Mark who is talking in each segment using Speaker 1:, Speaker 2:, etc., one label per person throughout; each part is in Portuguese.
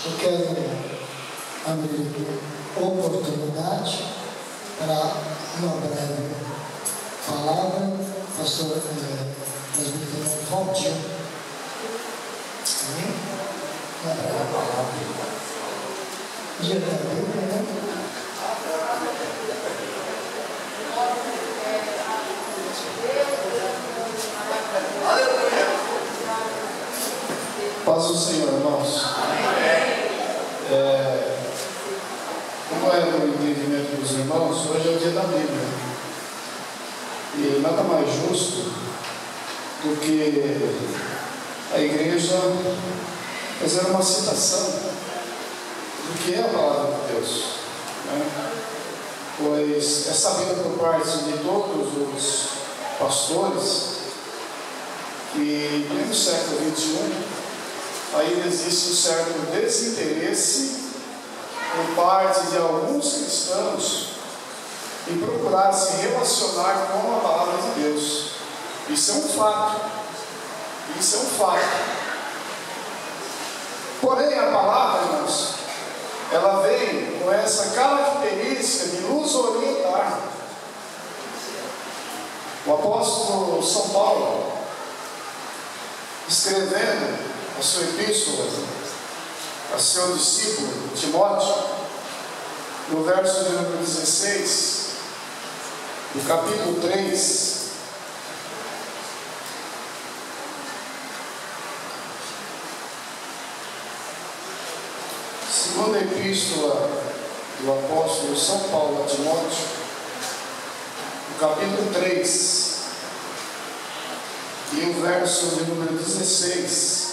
Speaker 1: Eu quero abrir oportunidade para uma breve palavra, pastor presbítero Valdir. Amém? Uma breve palavra. Dia da Bíblia, né?
Speaker 2: Paz do Senhor, irmãos. Como é no entendimento dos irmãos, hoje é o dia da Bíblia. E nada mais justo do que a igreja fazer uma citação do que é a palavra de Deus, né? Pois é sabido por parte de todos os pastores que no século XXI ainda existe um certo desinteresse por parte de alguns cristãos em procurar se relacionar com a palavra de Deus. Isso é um fato. Isso é um fato. Porém, a palavra, irmãos, ela vem com essa característica de nos orientar. O apóstolo São Paulo, escrevendo a sua epístola a seu discípulo Timóteo, no verso de número 16 do capítulo 3, segunda epístola do apóstolo São Paulo a Timóteo, no capítulo 3 e o verso de número 16.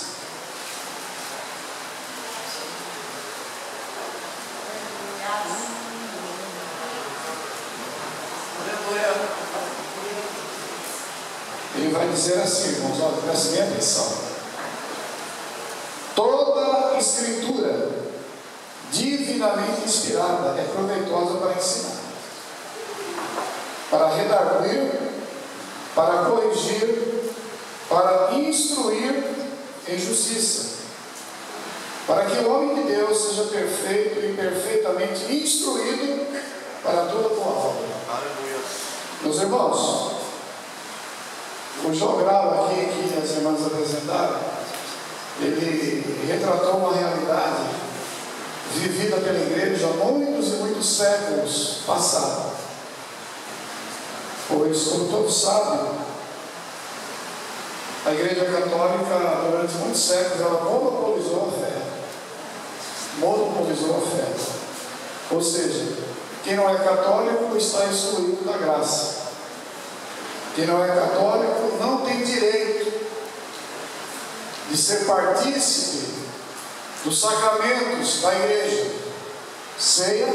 Speaker 2: Ele vai dizer assim, irmãos, olha, prestem bem atenção. Toda escritura divinamente inspirada é proveitosa para ensinar, para redarguir, para corrigir, para instruir em justiça, para que o homem de Deus seja perfeito e perfeitamente instruído para toda boa obra. Meus irmãos, o João Grau aqui, que as irmãs apresentaram, ele retratou uma realidade vivida pela igreja há muitos e muitos séculos passados. Pois, como todos sabem, a igreja católica, durante muitos séculos, ela monopolizou a fé. Monopolizou a fé. Ou seja, quem não é católico está excluído da graça. Quem não é católico não tem direito de ser partícipe dos sacramentos da igreja: ceia,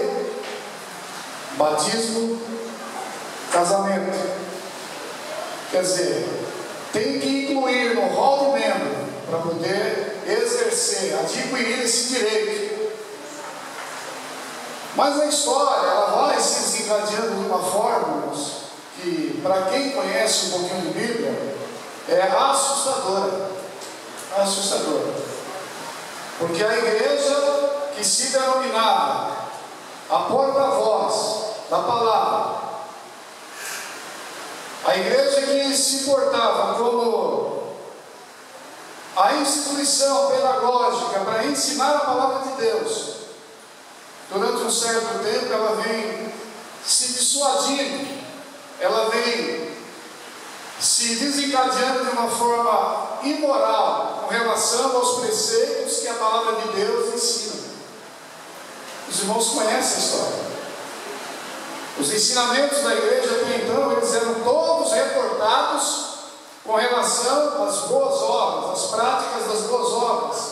Speaker 2: batismo, casamento. Quer dizer, tem que incluir no rol de membro para poder exercer, adquirir esse direito. Mas a história, ela vai se desencadeando de uma forma, irmãos, que para quem conhece um pouquinho de Bíblia, é assustadora. Assustadora. Porque a igreja que se denominava a porta-voz da palavra, a igreja que se portava como a instituição pedagógica para ensinar a palavra de Deus, durante um certo tempo ela vem se dissuadindo, ela vem se desencadeando de uma forma imoral com relação aos preceitos que a palavra de Deus ensina. Os irmãos conhecem a história. Os ensinamentos da igreja até então, eles eram todos reportados com relação às boas obras, às práticas das boas obras.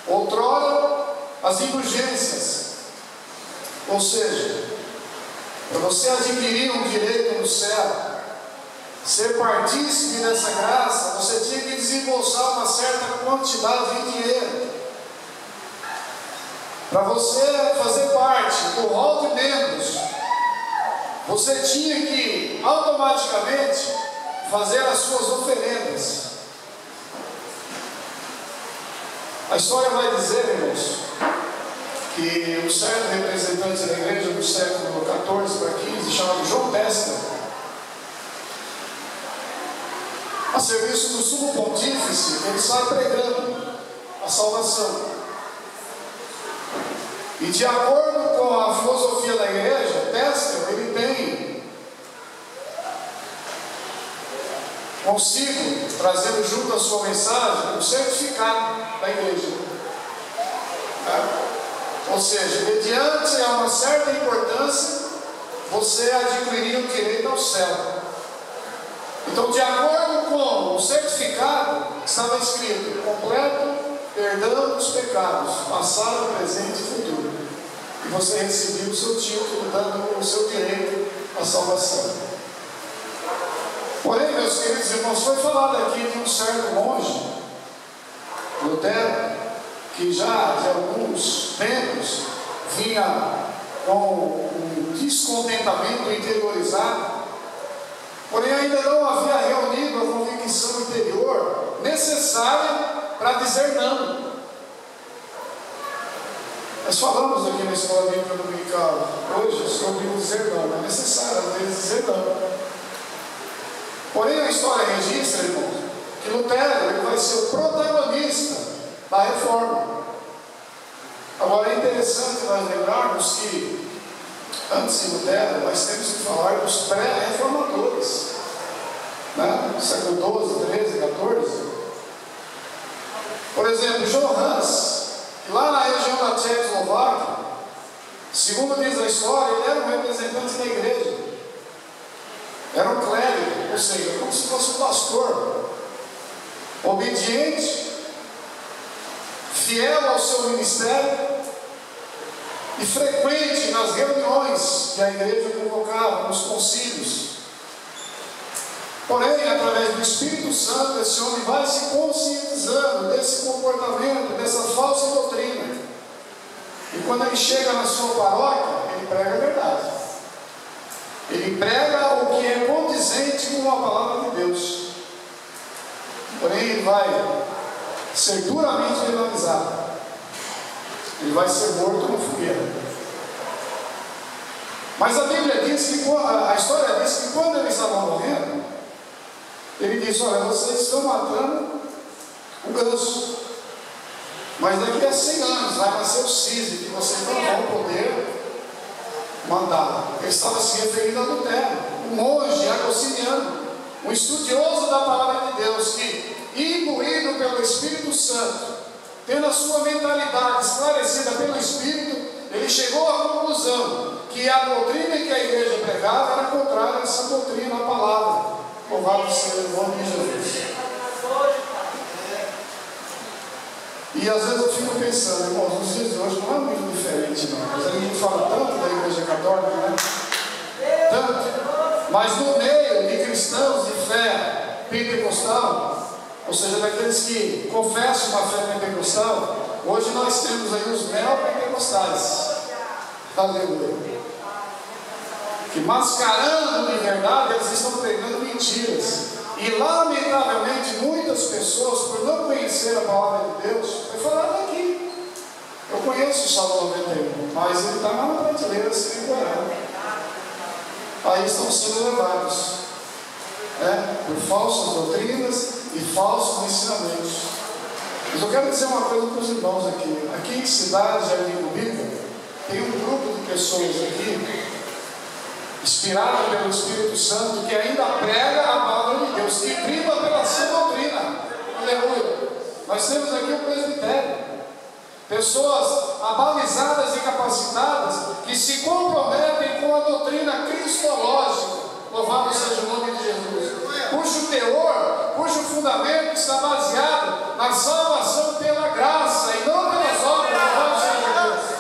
Speaker 2: Outrora, as indulgências. Ou seja, para você adquirir um direito no céu, ser partícipe dessa graça, você tinha que desembolsar uma certa quantidade de dinheiro. Para você fazer parte do rol de membros, você tinha que automaticamente fazer as suas oferendas. A história vai dizer, irmãos, que um certo representante da igreja do século XIV para XV, chamado João Testa, a serviço do sumo pontífice, ele sai pregando a salvação. E de acordo com a filosofia da igreja, Testa, ele tem consigo, trazendo junto a sua mensagem, um certificado da igreja. Ou seja, mediante a uma certa importância, você adquiriria o direito ao céu. Então, de acordo com o certificado, estava escrito: completo perdão dos pecados, passado, presente e futuro. E você recebia o seu título, dando o seu direito à salvação. Porém, meus queridos irmãos, foi falado aqui de um certo monge, Lutero, que já de alguns tempos vinha com um descontentamento interiorizado, porém ainda não havia reunido a convicção interior necessária para dizer não. Nós falamos aqui na escola bíblica dominical hoje sobre o dizer não. É necessário às vezes dizer não. Porém, a história registra, irmãos, que Lutero ele vai ser o protagonista da reforma. Agora é interessante nós lembrarmos que antes de Lutero nós temos que falar dos pré-reformadores, né? Século XII, XIII, XIV. Por exemplo, Johannes, que lá na região da Tchecoslováquia, segundo diz a história, ele era um representante da igreja, era um clérigo, ou seja, como se fosse um pastor, obediente, fiel ao seu ministério e frequente nas reuniões que a igreja convocava, nos concílios. Porém, através do Espírito Santo, esse homem vai se conscientizando desse comportamento, dessa falsa doutrina. E quando ele chega na sua paróquia, ele prega a verdade. Ele prega o que é condizente com a palavra de Deus. Porém, ele vai ser duramente penalizado. Ele vai ser morto no fogueira. Mas a Bíblia diz que, a história diz que quando ele estava morrendo, ele disse: olha, vocês estão matando o ganso, mas daqui a 100 anos vai nascer o cisne, que vocês não vão poder mandar. Ele estava se referindo a Lutero, um monge agostiniano, um estudioso da palavra de Deus, que, imbuído pelo Espírito Santo, tendo a sua mentalidade esclarecida pelo Espírito, ele chegou à conclusão que a doutrina que a igreja pregava era contrária a essa doutrina, a palavra. Louvado seja o nome de Jesus. E às vezes eu fico pensando, irmãos, nos dias de hoje não é muito diferente, não. Mas a gente fala tanto da igreja católica, né? Tanto. Mas no meio de cristãos de fé pentecostal, ou seja, daqueles que confessam uma fé pentecostal, hoje nós temos aí os neopentecostais. Aleluia. Que mascarando de verdade, eles estão pregando mentiras. E lamentavelmente muitas pessoas, por não conhecer a palavra de Deus, foi falado aqui. Eu conheço o Salmo 91, mas ele está na prateleira sem decorado. Aí estão sendo levados, por falsas doutrinas e falsos ensinamentos. Mas eu quero dizer uma coisa para os irmãos aqui. Aqui em Cidade Jardim Cubícola, tem um grupo de pessoas aqui, inspirado pelo Espírito Santo, que ainda prega a palavra de Deus, que prima pela sua doutrina. Aleluia. Nós temos aqui o presbitério, pessoas abalizadas e capacitadas, que se comprometem com a doutrina cristológica. Louvado seja o nome de Jesus, cujo teor, cujo fundamento está baseado na salvação pela graça e não pelas obras. Louvado seja Deus.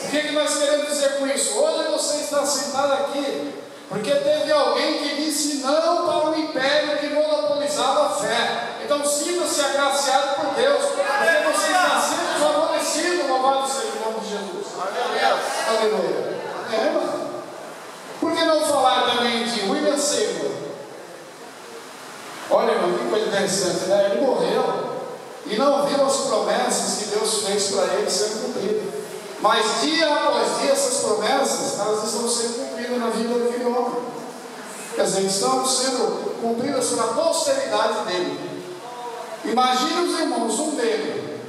Speaker 2: O que nós queremos dizer com isso? Hoje você está sentado aqui porque teve alguém que disse não para o império que monopolizava a fé. Então sinta-se agraciado por Deus, porque você está sendo favorecido. Louvado seja o nome de Jesus. Aleluia. Mano. Por que não falar também de William Seymour? Olha, irmão, que coisa interessante, né? Ele morreu e não viram as promessas que Deus fez para eles sendo cumpridas. Mas dia após dia essas promessas, elas estão sendo cumpridas na vida daquele homem. Quer dizer, estão sendo cumpridas para a posteridade dele. Imagine os irmãos, um dele,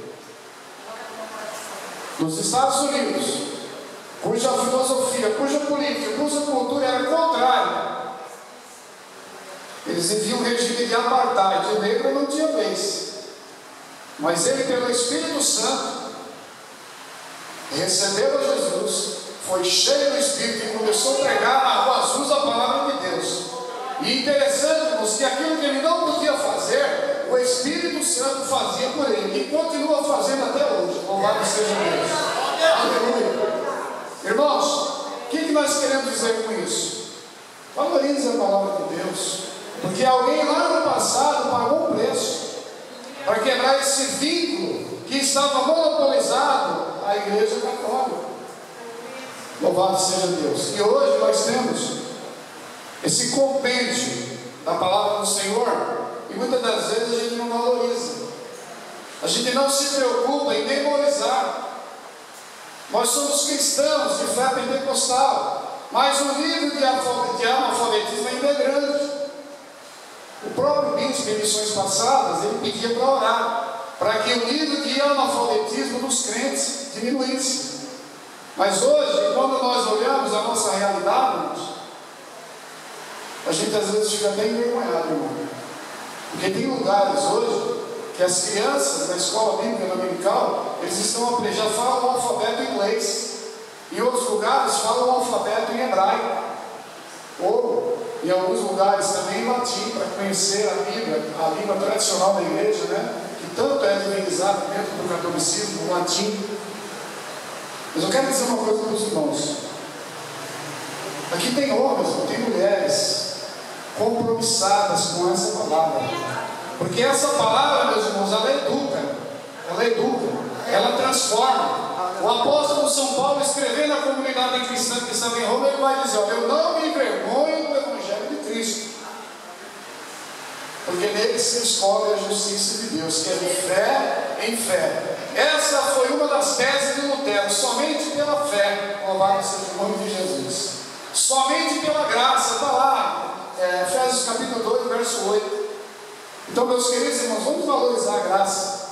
Speaker 2: nos Estados Unidos, cuja filosofia, cuja política, cuja cultura era contrária. Eles viviam um regime de apartheid, o negro não tinha vez. Mas ele, pelo Espírito Santo, recebeu a Jesus, foi cheio do Espírito e começou a pregar na Rua Azul a palavra de Deus. E interessante, irmãos, que aquilo que ele não podia fazer, o Espírito Santo fazia por ele e continua fazendo até hoje. Louvado seja Deus. Aleluia. Irmãos, o que nós queremos dizer com isso? Valorize a palavra de Deus, porque alguém lá no passado pagou um preço para quebrar esse vínculo que estava monopolizado à Igreja Católica. Louvado seja Deus. E hoje nós temos esse compêndio da palavra do Senhor, e muitas das vezes a gente não valoriza, a gente não se preocupa em memorizar. Nós somos cristãos de fé pentecostal, mas o nível de analfabetismo ainda é grande. O próprio bispo, em missões passadas, ele pedia para orar, para que o nível de analfabetismo dos crentes diminuísse. Mas hoje, quando nós olhamos a nossa realidade, a gente às vezes fica bem envergonhado, irmão. Porque tem lugares hoje que as crianças na escola bíblica dominical, eles já falam o alfabeto em inglês. Em outros lugares falam o alfabeto em hebraico. Ou em alguns lugares também em latim, para conhecer a Bíblia, a língua tradicional da igreja, né? Que tanto é divinizada dentro do catolicismo, o latim. Mas eu quero dizer uma coisa para os irmãos. Aqui tem homens, tem mulheres compromissadas com essa palavra, porque essa palavra, meus irmãos, ela educa, ela transforma. O apóstolo São Paulo, escrevendo à comunidade cristã que estava em Roma, ele vai dizer: olha, eu não me envergonho do Evangelho de Cristo, porque nele se descobre a justiça de Deus, que é de fé em fé. Essa foi uma das teses de Lutero: somente pela fé, louvado seja o nome de Jesus, somente pela graça. Está lá, Efésios capítulo 2, verso 8. Então, meus queridos irmãos, vamos valorizar a graça.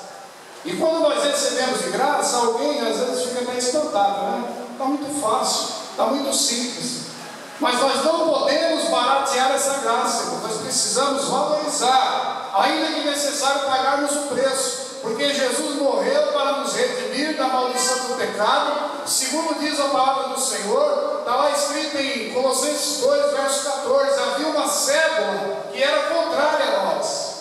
Speaker 2: E quando nós recebemos de graça, alguém às vezes fica meio espantado, né? Está muito fácil, está muito simples. Mas nós não podemos baratear essa graça, irmãos. Nós precisamos valorizar, ainda que necessário pagarmos o preço, porque Jesus morreu para nos redimir da maldição do pecado, segundo diz a palavra do Senhor. Está lá escrito em Colossenses 2, verso 14: havia uma cédula que era contrária a nós,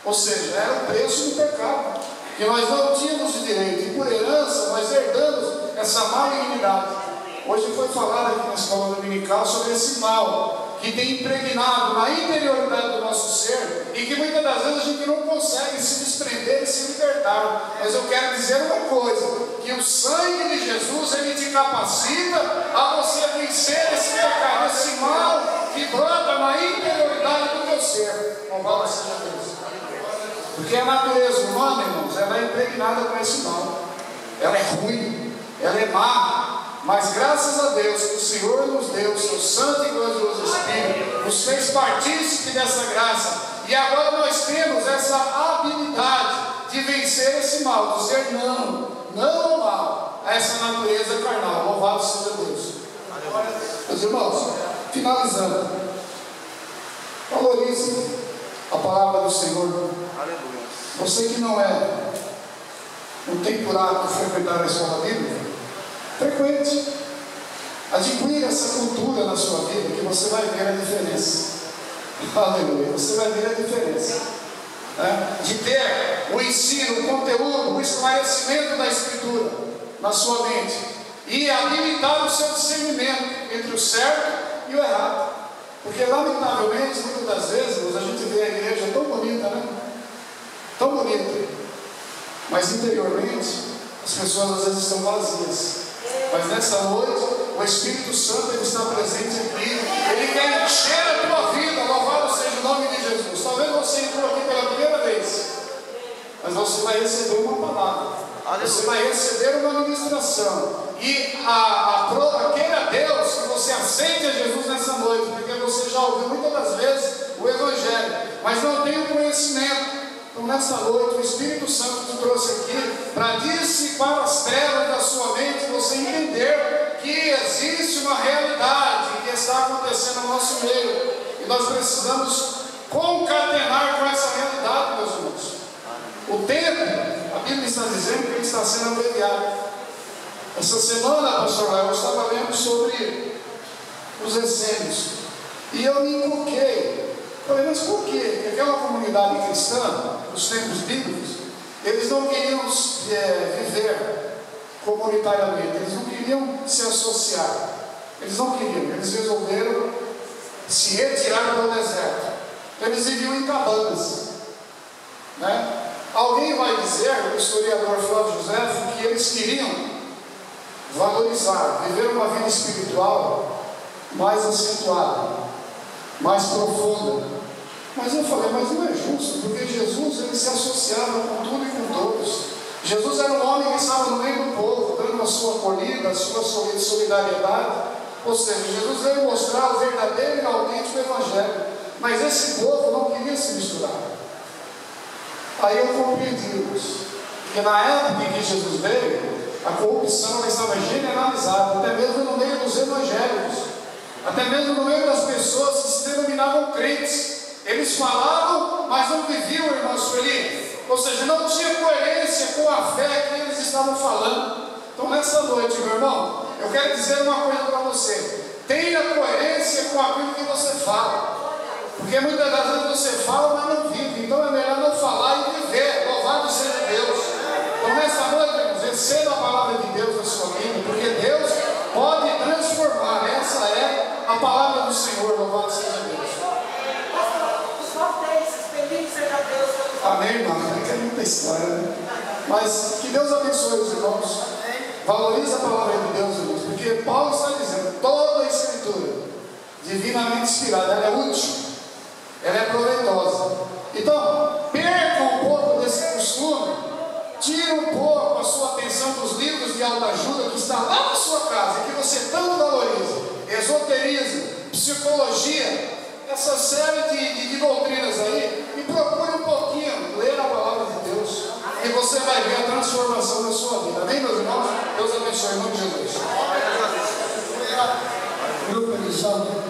Speaker 2: ou seja, era o preço do pecado, que nós não tínhamos de direito, e por herança nós herdamos essa malignidade. Hoje foi falado aqui na escola dominical sobre esse mal que tem impregnado na interioridade do nosso ser e que muitas das vezes a gente não consegue se desprender e se libertar. Mas eu quero dizer uma coisa: que o sangue de Jesus, ele te capacita a você vencer esse pecado, esse mal que brota na interioridade do teu ser. Louvado seja Deus. Porque a natureza humana, irmãos, ela é impregnada com esse mal. Ela é ruim, ela é má. Mas graças a Deus que o Senhor nos deu o seu santo e glorioso Espírito, nos fez partícipe dessa graça, e agora nós temos essa habilidade de vencer esse mal, dizer não ao mal, a essa natureza carnal. Louvado seja Deus. Meus irmãos, finalizando, valorize a palavra do Senhor.
Speaker 3: Aleluia.
Speaker 2: Você que não tem por hábito frequentar a escola bíblica, frequente, adquira essa cultura na sua vida, que você vai ver a diferença. Aleluia, você vai ver a diferença, né? De ter o ensino, o conteúdo, o esclarecimento da Escritura na sua mente e habilitar o seu discernimento entre o certo e o errado. Porque lamentavelmente, muitas das vezes, a gente vê a igreja tão bonita, né? Tão bonita, mas interiormente as pessoas às vezes estão vazias. Mas nessa noite, o Espírito Santo, ele está presente aqui. Ele quer encher a tua vida. Louvado seja o nome de Jesus. Talvez você entrou aqui pela primeira vez mas você vai receber uma palavra. Você vai receber uma ministração. E queira Deus que você aceite a Jesus nessa noite, porque você já ouviu muitas das vezes o Evangelho, mas não tem o conhecimento. Então nessa noite o Espírito Santo te trouxe aqui para dissipar as trevas da sua mente, você entender que existe uma realidade que está acontecendo no nosso meio, e nós precisamos concatenar com essa realidade, meus irmãos. O tempo, a Bíblia está dizendo que ele está sendo abreviado. Essa semana, pastor Léo, eu estava lendo sobre os essênios, e eu me encoquei. Falei, mas por quê? Porque aquela comunidade cristã, nos tempos bíblicos, eles não queriam viver comunitariamente, eles não queriam se associar, eles não queriam, eles resolveram se retirar para o deserto. Eles viviam em cabanas, né? Alguém vai dizer, o historiador Flávio José, que eles queriam valorizar, viver uma vida espiritual mais acentuada, mais profunda. Mas eu falei, mas não é justo, porque Jesus ele se associava com tudo e com todos. Jesus era um homem que estava no meio do povo, dando a sua acolhida, a sua solidariedade. Ou seja, Jesus veio mostrar o verdadeiro e autêntico Evangelho. Mas esse povo não queria se misturar. Aí eu compreendi, irmãos, que na época em que Jesus veio, a corrupção estava generalizada, até mesmo no meio dos evangélicos, até mesmo no meio das pessoas que se denominavam crentes. Eles falavam, mas não viviam, irmão Sueli. Ou seja, não tinha coerência com a fé que eles estavam falando. Então nessa noite, meu irmão, eu quero dizer uma coisa para você: tenha coerência com aquilo que você fala. Porque muitas das vezes você fala, mas não vive. Então é melhor não falar e viver. Louvado seja Deus. Então nessa noite, irmãos, receba a palavra de Deus na sua vida, porque Deus pode transformar. Essa é a palavra do Senhor. Louvado seja Deus. Amém, irmão. É muita história, né? Mas que Deus abençoe os irmãos. Valorize a palavra de Deus, irmãos, porque Paulo está dizendo: toda a Escritura, divinamente inspirada, ela é útil, ela é proveitosa. Então, perca um pouco desse costume, tire um pouco a sua atenção dos livros de autoajuda que está lá na sua casa, que você tanto valoriza: esoterismo, psicologia, essa série de doutrinas aí, e procure um pouquinho ler a palavra de Deus, e você vai ver a transformação da sua vida. Amém, meus irmãos? Deus abençoe em nome de Jesus.
Speaker 1: Grupo de salve.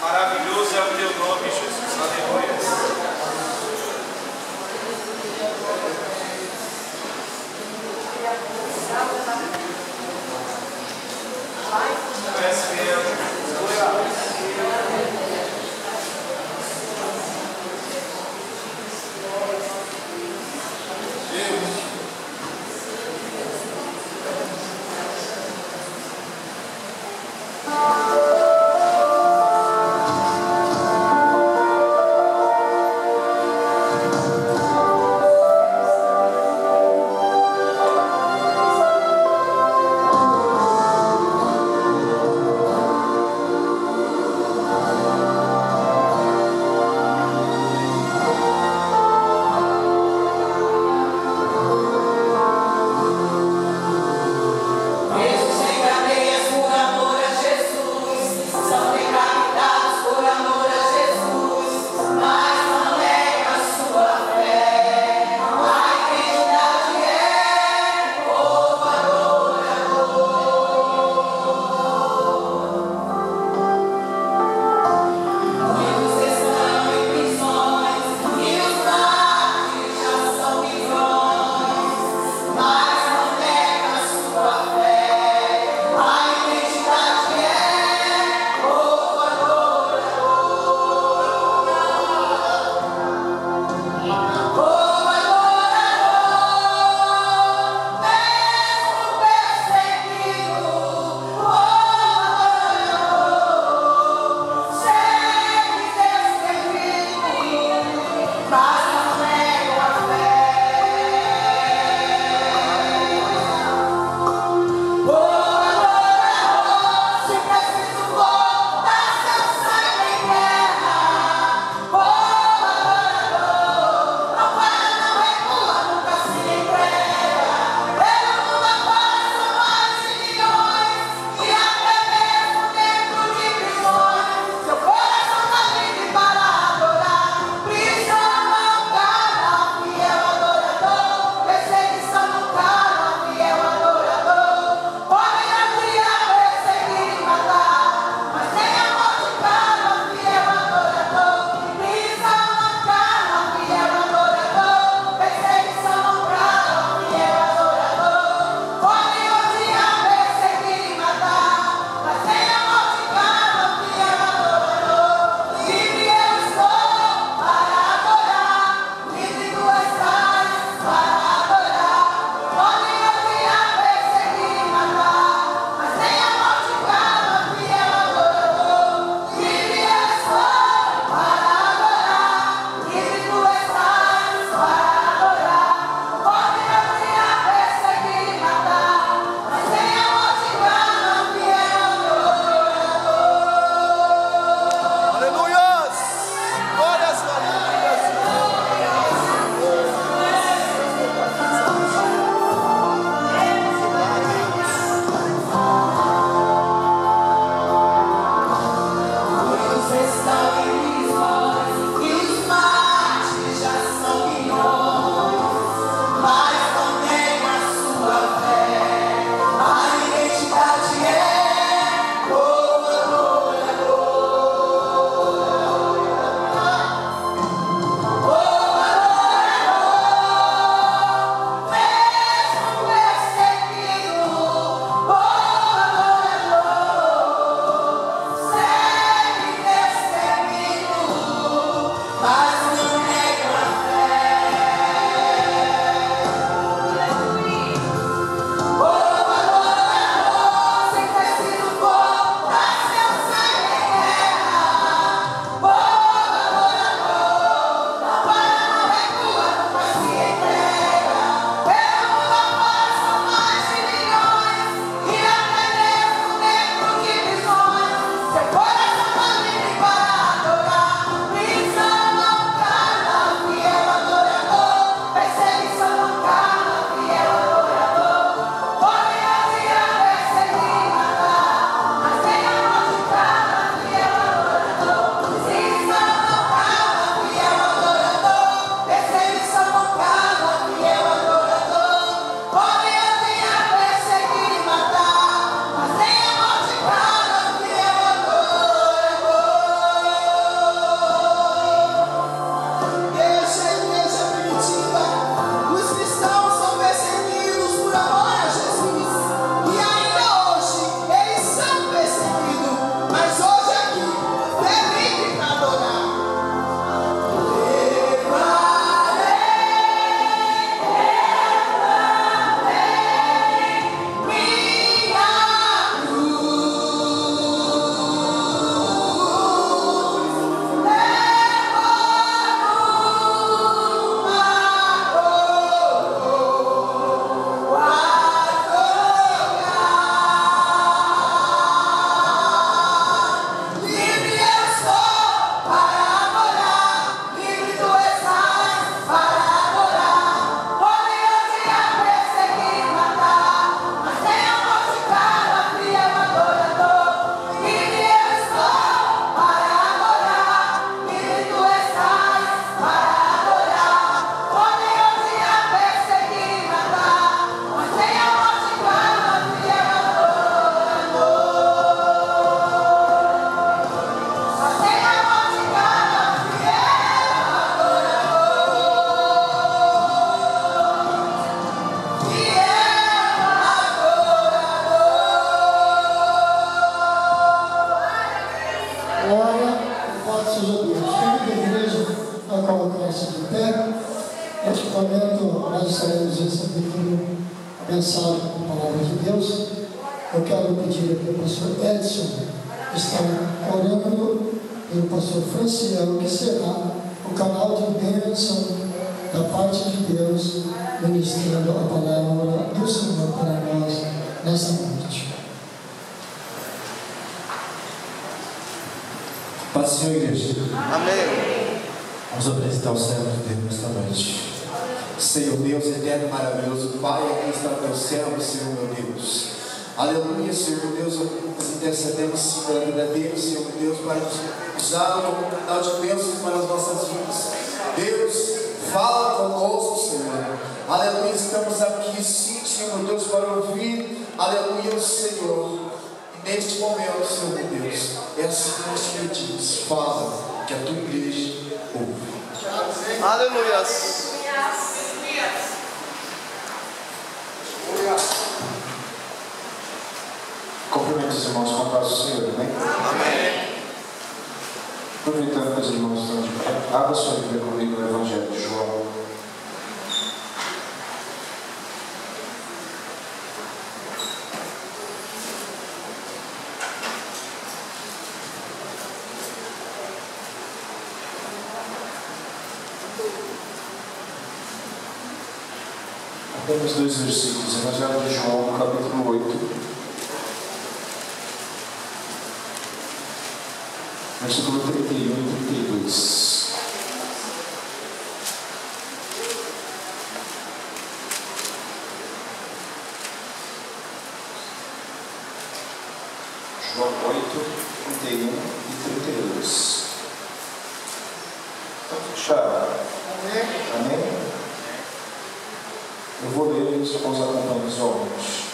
Speaker 3: Maravilhoso é o teu nome, Jesus. Aleluia.
Speaker 1: Neste momento, nós estaremos recebendo a mensagem da palavra de Deus. Eu quero pedir aqui ao pastor Edson, que está orando pelo pastor Franciel, que será o canal de bênção da parte de Deus, ministrando a palavra do Senhor para nós nessa noite.
Speaker 4: Paz do Senhor, igreja.
Speaker 5: Amém.
Speaker 4: Vamos apresentar o servo de Deus nesta noite. Senhor Deus eterno e maravilhoso, Pai, aqui está o teu servo, Senhor meu Deus. Aleluia, Senhor meu Deus, nós intercedemos, Senhor, agradecemos, Senhor meu Deus, para nos usar como canal de bênçãos para as nossas vidas. Deus, fala conosco, Senhor. Aleluia, estamos aqui, sim, Senhor meu Deus, para ouvir, aleluia, o Senhor. E neste momento, Senhor meu Deus, é assim que nós te pedimos, fala, que a tua igreja ouve.
Speaker 5: Aleluia.
Speaker 4: Cumprimento os irmãos com a paz do Senhor, amém?
Speaker 5: Amém.
Speaker 4: Aproveitando que os irmãos estão de pé, abra sua Bíblia comigo no Evangelho de João. Apenas 2 versículos, Evangelho de João, capítulo 8. Versículo 31 e 32. João 8, 31 e 32. Está fechado? Amém? Eu vou ler e os irmãos acompanham visualmente.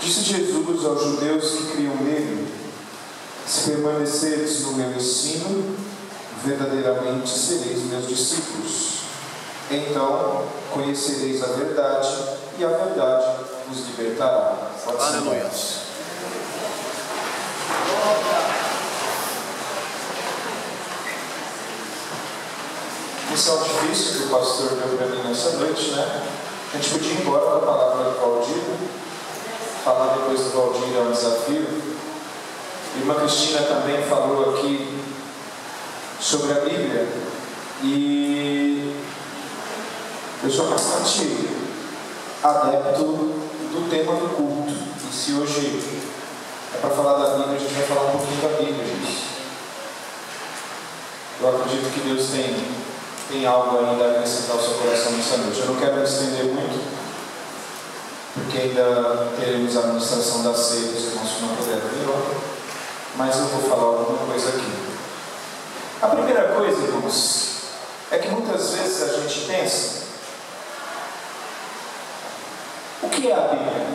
Speaker 4: Disse Jesus aos judeus que criam nele: se permaneceres no meu ensino, verdadeiramente sereis meus discípulos. Então conhecereis a verdade, e a verdade vos libertará.
Speaker 5: Aleluia.
Speaker 4: Missão difícil que o pastor deu para mim nessa noite, né? A gente podia ir embora com a palavra do Valdir. Falar depois do Valdir é um desafio. A irmã Cristina também falou aqui sobre a Bíblia, e eu sou bastante adepto do tema do culto. E se hoje é para falar da Bíblia, a gente vai falar um pouquinho da Bíblia, gente. Eu acredito que Deus tem algo ainda a acrescentar ao seu coração nessa noite. Eu não quero me estender muito, porque ainda teremos a administração da ceia, os irmãos que não puderam vir ontem. Mas eu vou falar alguma coisa aqui. A primeira coisa, irmãos, é que muitas vezes a gente pensa: o que é a Bíblia?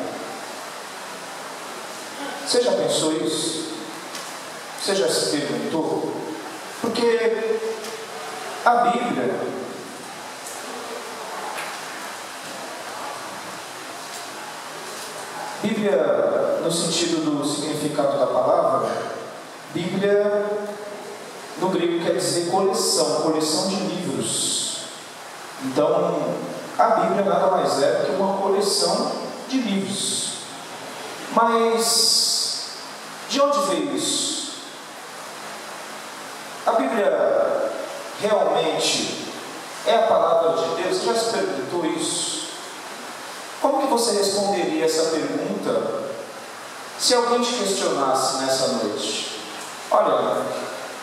Speaker 4: Você já pensou isso? Você já se perguntou? Porque a Bíblia no sentido do significado da palavra, Bíblia no grego quer dizer coleção de livros. Então, a Bíblia nada mais é do que uma coleção de livros. Mas, de onde veio isso? A Bíblia realmente é a palavra de Deus? Você já se perguntou isso? Como que você responderia essa pergunta se alguém te questionasse nessa noite? Olha,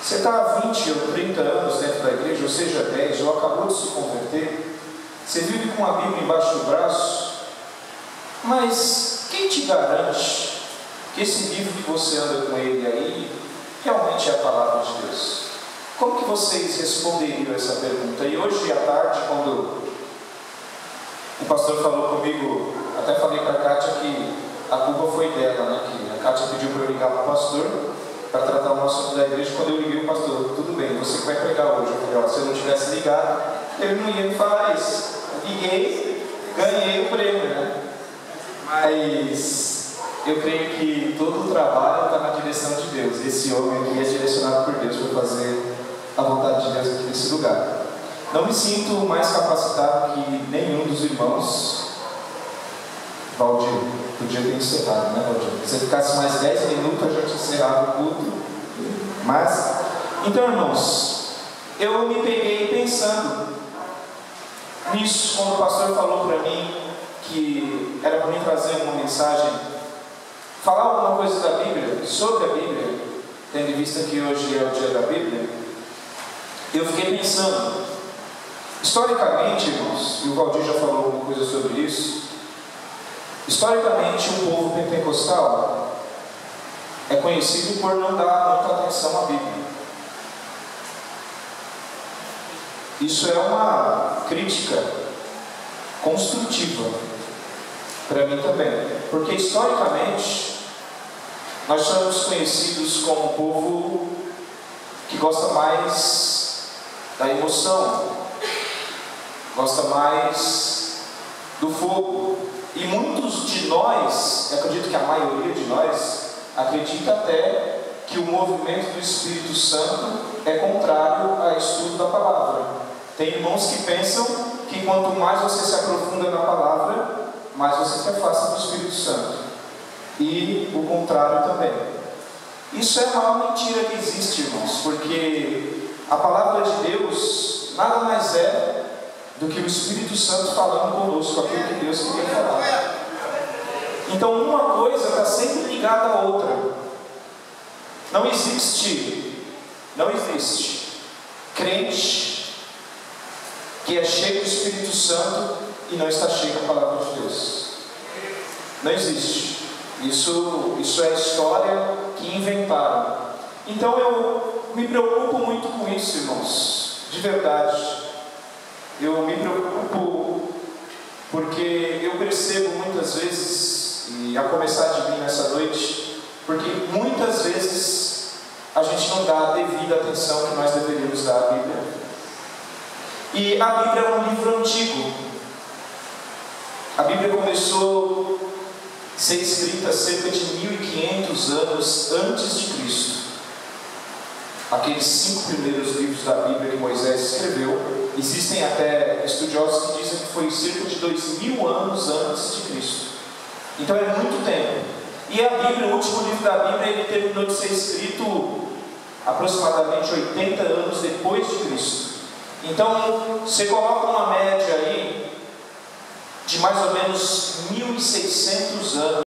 Speaker 4: você está há 20 ou 30 anos dentro da igreja, ou seja, 10, ou acabou de se converter, você vive com a Bíblia embaixo do braço, mas quem te garante que esse livro que você anda com ele aí realmente é a palavra de Deus? Como que vocês responderiam essa pergunta? E hoje à tarde, quando o pastor falou comigo, até falei para a Kátia que a culpa foi dela, né? Que a Kátia pediu para eu ligar para o pastor para tratar o assunto da igreja. Quando eu liguei o pastor: tudo bem, você que vai pregar hoje. Eu falei: ó, se eu não tivesse ligado, ele não ia me falar isso. Liguei, ganhei o prêmio, né? Mas eu creio que todo o trabalho está na direção de Deus. Esse homem aqui é direcionado por Deus para fazer a vontade de Deus aqui nesse lugar. Não me sinto mais capacitado que nenhum dos irmãos. Valdir, podia ter encerrado, né, Valdir? Se você ficasse mais 10 minutos, a gente encerrava o culto. Mas, então, irmãos, eu me peguei pensando nisso, quando o pastor falou para mim que era para mim trazer uma mensagem, falar alguma coisa da Bíblia, sobre a Bíblia, tendo em vista que hoje é o dia da Bíblia. Eu fiquei pensando, historicamente, irmãos, e o Valdir já falou alguma coisa sobre isso, historicamente o povo pentecostal é conhecido por não dar muita atenção à Bíblia. Isso é uma crítica construtiva para mim também, porque historicamente nós somos conhecidos como um povo que gosta mais da emoção, gosta mais do fogo, e muitos de nós, eu acredito que a maioria de nós, acredita até que o movimento do Espírito Santo é contrário ao estudo da palavra. Tem irmãos que pensam que quanto mais você se aprofunda na palavra, mais você se afasta do Espírito Santo. E o contrário também. Isso é a maior mentira que existe, irmãos, porque a palavra de Deus nada mais é do que o Espírito Santo falando conosco aquilo que Deus queria falar. Então uma coisa está sempre ligada à outra. Não existe crente que é cheio do Espírito Santo e não está cheio da palavra de Deus. Não existe. Isso é história que inventaram. Então eu me preocupo muito com isso, irmãos. De verdade. Eu me preocupo porque eu percebo muitas vezes, e a começar de mim nessa noite, porque muitas vezes a gente não dá a devida atenção que nós deveríamos dar à Bíblia. E a Bíblia é um livro antigo. A Bíblia começou a ser escrita cerca de 1500 anos antes de Cristo. Aqueles 5 primeiros livros da Bíblia que Moisés escreveu, existem até estudiosos que dizem que foi cerca de 2000 anos antes de Cristo. Então é muito tempo. E a Bíblia, o último livro da Bíblia, ele terminou de ser escrito aproximadamente 80 anos depois de Cristo. Então, você coloca uma média aí de mais ou menos 1600 anos